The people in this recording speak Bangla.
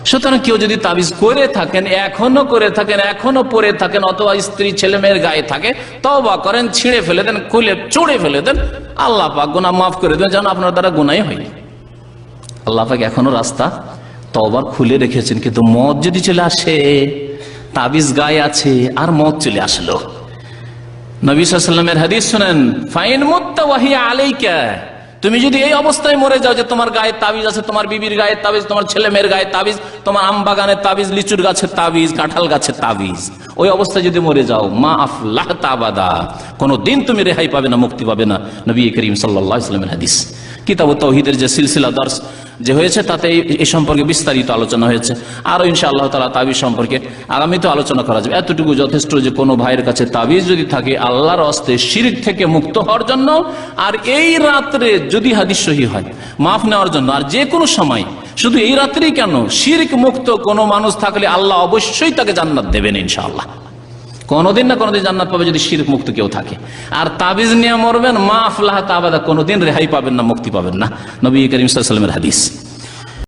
সুতরাং কেউ যদি তাবিজ করে থাকেন, এখনো করে থাকেন, এখনো পরে থাকেন, অথবা স্ত্রী ছেলে মেয়ের গায়ে থাকে, তওবা করেন, ছিঁড়ে ফেলে দেন, খুলে চুড়ে ফেলে দেন, আল্লাহ পাক গুনাহ মাফ করে দেন, যেন আপনার দ্বারা গুনাহই হয়নি। আল্লাহ পাক এখনো রাস্তা তওবার খুলে রেখেছেন। কিন্তু মত যদি চলে আসে, তাবিজ গায়ে আছে আর মত চলে আসলো, নবী সাল্লাল্লাহু আলাইহি ওয়াসাল্লামের হাদিস শুনেন, ফাইন মুত্তা ওয়া হিয়া আলাইকা, তুমি যদি এই অবস্থায় মরে যাও যে তোমার গায়ে তাবিজ আছে, তোমার বিবির গায়ে তাবিজ, তোমার ছেলে মেয়ের গায়ে তাবিজ, তোমার আম বাগানের তাবিজ, লিচুর গাছের তাবিজ, কাঁঠাল গাছের তাবিজ, ওই অবস্থায় যদি মরে যাও, মা আফলাহতা আবাদা, কোনদিন তুমি রেহাই পাবে না, মুক্তি পাবে না। নবী করিম সাল্লাল্লাহু আলাইহি ওয়াসাল্লামের হাদিস। কিতাব তাওহীদের যে সিলসিলা দর্স যে হয়েছে তাতে এই সম্পর্কে বিস্তারিত আলোচনা হয়েছে। আরো ইনশাআল্লাহ তাআলা তাবিজ সম্পর্কে আগামীতে আলোচনা করা যাবে। এতটুকু যথেষ্ট যে কোনো ভাইয়ের কাছে তাবিজ যদি থাকে আল্লাহর হস্তে শিরক থেকে মুক্ত হওয়ার জন্য, আর এই রাত্রে যদি হাদিস সহিহ হয় মাফ নেওয়ার জন্য, আর যে কোনো সময়, শুধু এই রাত্রেই কেন, শিরক মুক্ত কোনো মানুষ থাকলে আল্লাহ অবশ্যই তাকে জান্নাত দেবেন ইনশাআল্লাহ। কোনদিন না কোনদিন জান্নাত পাবে যদি শিরক মুক্ত কেউ থাকে। আর তাবিজ নিয়ে মরবেন, মা আফলাহা আবাদা, কোনদিন রেহাই পাবেন না, মুক্তি পাবেন না। নবী করিম সাল্লাল্লাহু আলাইহি ওয়াসাল্লামের হাদিস।